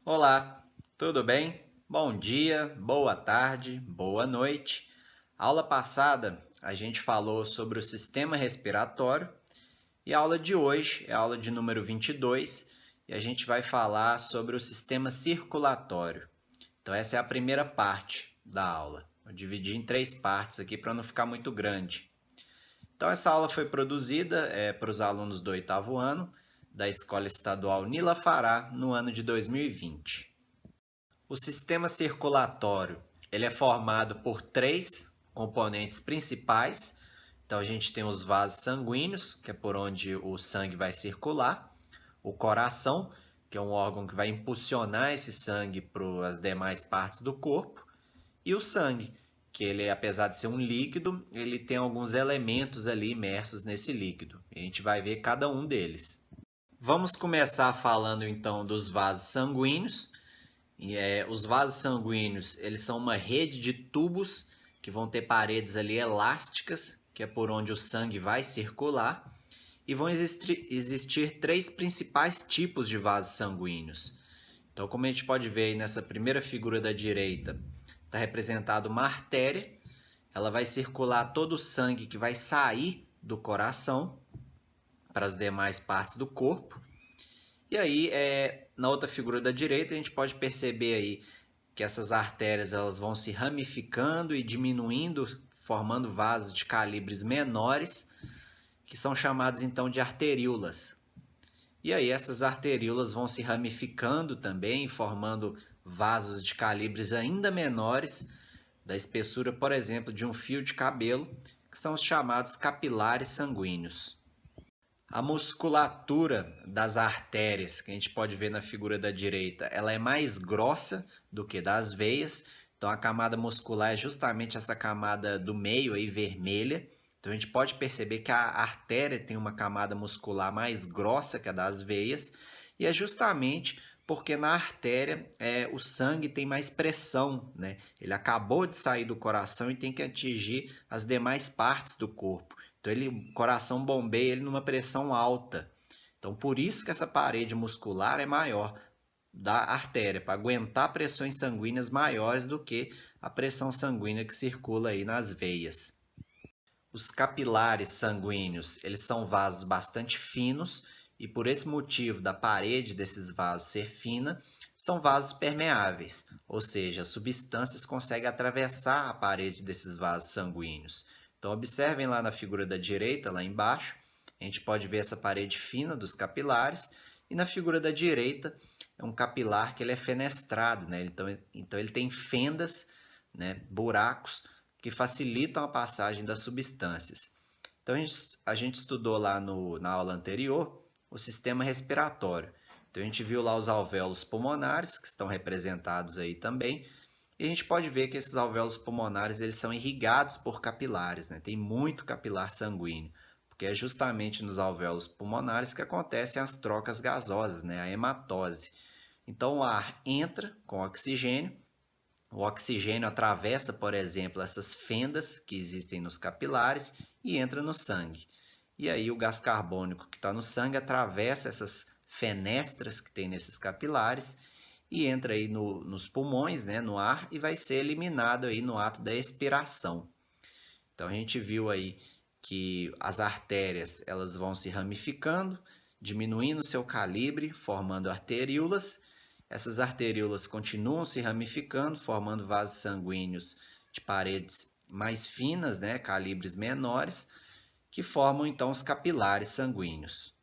Olá, tudo bem? Bom dia, boa tarde, boa noite. Aula passada a gente falou sobre o sistema respiratório e a aula de hoje é a aula de número 22 e a gente vai falar sobre o sistema circulatório. Então, essa é a primeira parte da aula. Eu dividi em três partes aqui para não ficar muito grande. Então, essa aula foi produzida para os alunos do oitavo ano da Escola Estadual Nila Fará no ano de 2020. O sistema circulatório ele é formado por três componentes principais. Então a gente tem os vasos sanguíneos, que é por onde o sangue vai circular, o coração, que é um órgão que vai impulsionar esse sangue para as demais partes do corpo, e o sangue, que ele, apesar de ser um líquido, ele tem alguns elementos ali imersos nesse líquido. A gente vai ver cada um deles. Vamos começar falando então dos vasos sanguíneos. Os vasos sanguíneos, eles são uma rede de tubos que vão ter paredes ali elásticas, que é por onde o sangue vai circular, e vão existir três principais tipos de vasos sanguíneos. Então, como a gente pode ver aí nessa primeira figura da direita, está representada uma artéria, ela vai circular todo o sangue que vai sair do coração para as demais partes do corpo. E aí, na outra figura da direita, a gente pode perceber aí que essas artérias elas vão se ramificando e diminuindo, formando vasos de calibres menores, que são chamados então de arteríolas. E aí essas arteríolas vão se ramificando também, formando vasos de calibres ainda menores, da espessura, por exemplo, de um fio de cabelo, que são os chamados capilares sanguíneos. A musculatura das artérias, que a gente pode ver na figura da direita, ela é mais grossa do que das veias. Então a camada muscular é justamente essa camada do meio aí vermelha. Então a gente pode perceber que a artéria tem uma camada muscular mais grossa que a das veias, e é justamente porque na artéria o sangue tem mais pressão, né? Ele acabou de sair do coração e tem que atingir as demais partes do corpo. Então o coração bombeia ele numa pressão alta. Então por isso que essa parede muscular é maior da artéria, para aguentar pressões sanguíneas maiores do que a pressão sanguínea que circula aí nas veias. Os capilares sanguíneos, eles são vasos bastante finos e por esse motivo da parede desses vasos ser fina, são vasos permeáveis, ou seja, as substâncias conseguem atravessar a parede desses vasos sanguíneos. Então observem lá na figura da direita, lá embaixo, a gente pode ver essa parede fina dos capilares, e na figura da direita é um capilar que ele é fenestrado, né? Então ele tem fendas, né, buracos, que facilitam a passagem das substâncias. Então a gente estudou lá na aula anterior o sistema respiratório. Então a gente viu lá os alvéolos pulmonares, que estão representados aí também, e a gente pode ver que esses alvéolos pulmonares eles são irrigados por capilares, né? Tem muito capilar sanguíneo, porque é justamente nos alvéolos pulmonares que acontecem as trocas gasosas, né? A hematose. Então o ar entra com oxigênio, o oxigênio atravessa, por exemplo, essas fendas que existem nos capilares e entra no sangue. E aí o gás carbônico que está no sangue atravessa essas fenestras que tem nesses capilares e entra aí nos pulmões, né, no ar, e vai ser eliminado aí no ato da expiração. Então a gente viu aí que as artérias elas vão se ramificando, diminuindo seu calibre, formando arteríolas. Essas arteríolas continuam se ramificando, formando vasos sanguíneos de paredes mais finas, né, calibres menores, que formam então os capilares sanguíneos.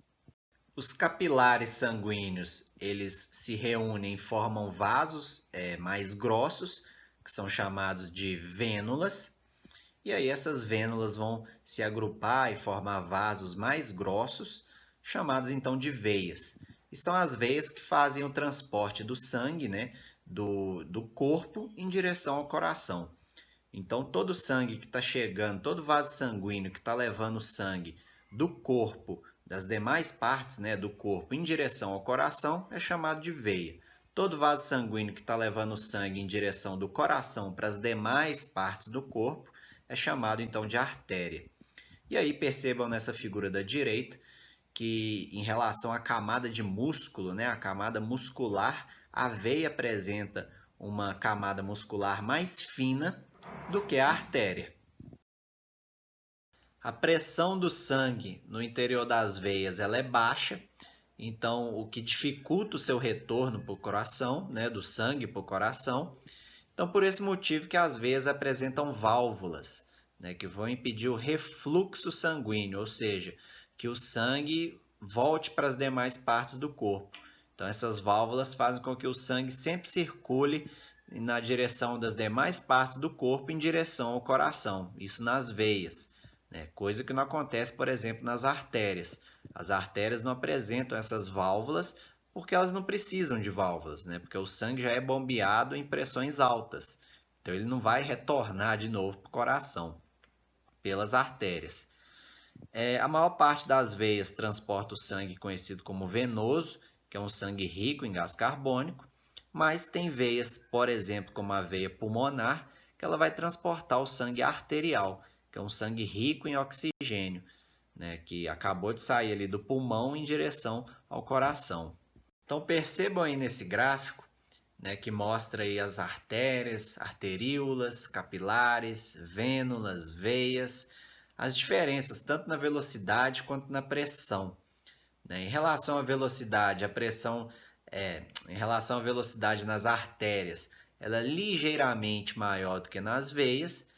Os capilares sanguíneos, eles se reúnem e formam vasos mais grossos, que são chamados de vênulas. E aí essas vênulas vão se agrupar e formar vasos mais grossos, chamados então de veias. E são as veias que fazem o transporte do sangue, né, do corpo em direção ao coração. Então todo o sangue que está chegando, todo vaso sanguíneo que está levando o sangue do corpo, das demais partes, né, do corpo em direção ao coração é chamado de veia. Todo vaso sanguíneo que está levando o sangue em direção do coração para as demais partes do corpo é chamado então de artéria. E aí percebam nessa figura da direita que em relação à camada de músculo, né, a camada muscular, a veia apresenta uma camada muscular mais fina do que a artéria. A pressão do sangue no interior das veias ela é baixa, então o que dificulta o seu retorno para o coração, né, do sangue para o coração. Então, por esse motivo que as veias apresentam válvulas, né, que vão impedir o refluxo sanguíneo, ou seja, que o sangue volte para as demais partes do corpo. Então, essas válvulas fazem com que o sangue sempre circule na direção das demais partes do corpo em direção ao coração, isso nas veias, né? Coisa que não acontece, por exemplo, nas artérias. As artérias não apresentam essas válvulas porque elas não precisam de válvulas, né? Porque o sangue já é bombeado em pressões altas, então ele não vai retornar de novo para o coração pelas artérias. A maior parte das veias transporta o sangue conhecido como venoso, que é um sangue rico em gás carbônico, mas tem veias, por exemplo, como a veia pulmonar, que ela vai transportar o sangue arterial, que é um sangue rico em oxigênio, né, que acabou de sair ali do pulmão em direção ao coração. Então percebam aí nesse gráfico, né, que mostra aí as artérias, arteríolas, capilares, vênulas, veias, as diferenças tanto na velocidade quanto na pressão, né? Em relação à velocidade, a pressão em relação à velocidade nas artérias, ela é ligeiramente maior do que nas veias,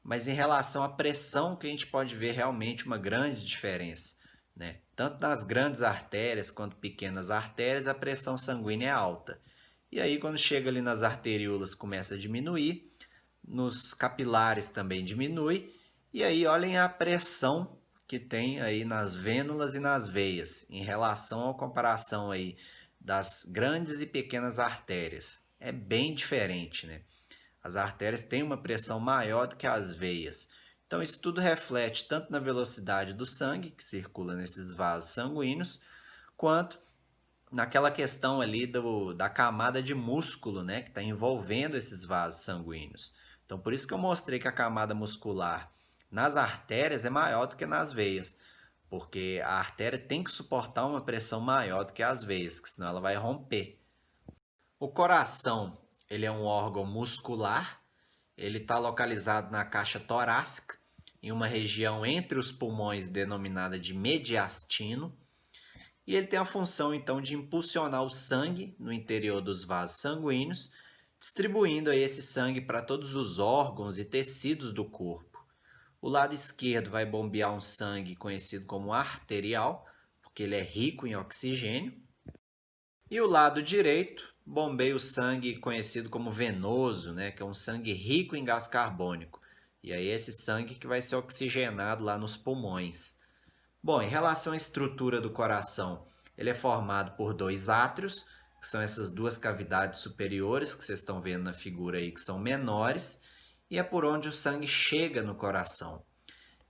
mas em relação à pressão que a gente pode ver realmente uma grande diferença, né? Tanto nas grandes artérias quanto pequenas artérias, a pressão sanguínea é alta. E aí, quando chega ali nas arteríolas, começa a diminuir, nos capilares também diminui, e aí olhem a pressão que tem aí nas vênulas e nas veias, em relação à comparação aí das grandes e pequenas artérias. É bem diferente, né? As artérias têm uma pressão maior do que as veias. Então, isso tudo reflete tanto na velocidade do sangue, que circula nesses vasos sanguíneos, quanto naquela questão ali da camada de músculo, né, que está envolvendo esses vasos sanguíneos. Então, por isso que eu mostrei que a camada muscular nas artérias é maior do que nas veias, porque a artéria tem que suportar uma pressão maior do que as veias, que senão ela vai romper. O coração, ele é um órgão muscular, ele está localizado na caixa torácica, em uma região entre os pulmões denominada de mediastino, e ele tem a função então de impulsionar o sangue no interior dos vasos sanguíneos, distribuindo aí esse sangue para todos os órgãos e tecidos do corpo. O lado esquerdo vai bombear um sangue conhecido como arterial, porque ele é rico em oxigênio, e o lado direito bombeia o sangue conhecido como venoso, né, que é um sangue rico em gás carbônico. E aí esse sangue que vai ser oxigenado lá nos pulmões. Bom, em relação à estrutura do coração, ele é formado por dois átrios, que são essas duas cavidades superiores que vocês estão vendo na figura aí, que são menores, e é por onde o sangue chega no coração.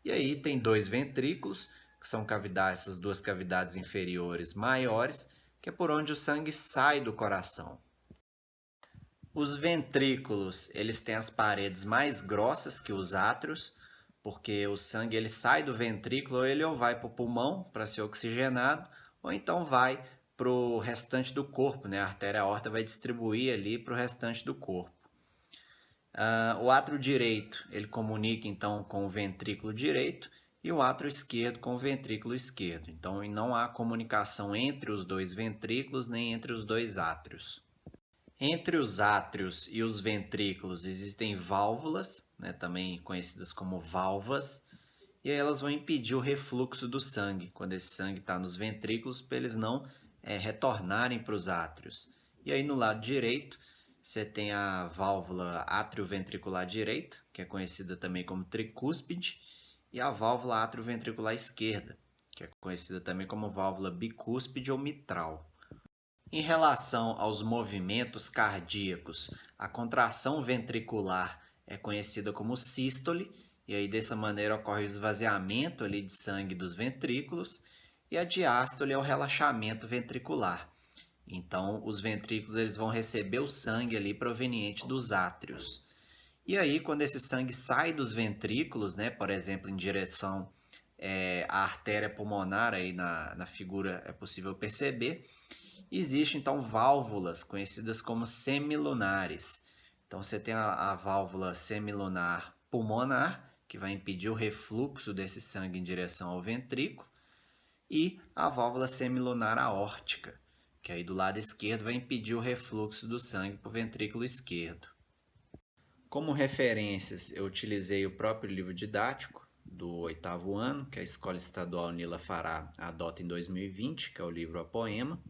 E aí tem dois ventrículos, que são essas duas cavidades inferiores maiores, que é por onde o sangue sai do coração. Os ventrículos, eles têm as paredes mais grossas que os átrios, porque o sangue ele sai do ventrículo, ele ou vai para o pulmão para ser oxigenado, ou então vai para o restante do corpo, né? A artéria aorta vai distribuir ali para o restante do corpo. O átrio direito, ele comunica então com o ventrículo direito e o átrio esquerdo com o ventrículo esquerdo. Então não há comunicação entre os dois ventrículos nem entre os dois átrios. Entre os átrios e os ventrículos existem válvulas, né, também conhecidas como valvas, e aí elas vão impedir o refluxo do sangue, quando esse sangue está nos ventrículos, para eles não retornarem para os átrios. E aí no lado direito, você tem a válvula atrioventricular direita, que é conhecida também como tricúspide, e a válvula atrioventricular esquerda, que é conhecida também como válvula bicúspide ou mitral. Em relação aos movimentos cardíacos, a contração ventricular é conhecida como sístole, e aí dessa maneira ocorre o esvaziamento ali de sangue dos ventrículos, e a diástole é o relaxamento ventricular. Então, os ventrículos eles vão receber o sangue ali proveniente dos átrios. E aí, quando esse sangue sai dos ventrículos, né, por exemplo, em direção à artéria pulmonar, aí na figura é possível perceber, Existem, então, válvulas conhecidas como semilunares. Então, você tem a válvula semilunar pulmonar, que vai impedir o refluxo desse sangue em direção ao ventrículo, e a válvula semilunar aórtica, que aí do lado esquerdo vai impedir o refluxo do sangue para o ventrículo esquerdo. Como referências, eu utilizei o próprio livro didático do 8º ano, que a Escola Estadual Nila Fará adota em 2020, que é o livro A Poema.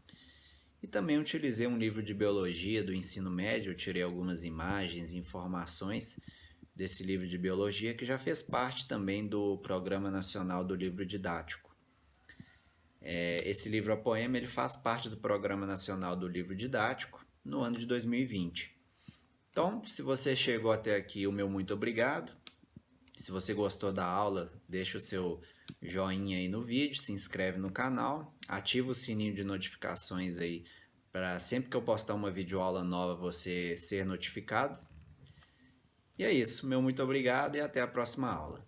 E também utilizei um livro de biologia do ensino médio, eu tirei algumas imagens e informações desse livro de biologia, que já fez parte também do Programa Nacional do Livro Didático. Esse livro A Poema ele faz parte do Programa Nacional do Livro Didático no ano de 2020. Então, se você chegou até aqui, o meu muito obrigado. Se você gostou da aula, deixa o seu joinha aí no vídeo, se inscreve no canal, ativa o sininho de notificações aí para sempre que eu postar uma videoaula nova você ser notificado. E é isso, meu muito obrigado e até a próxima aula.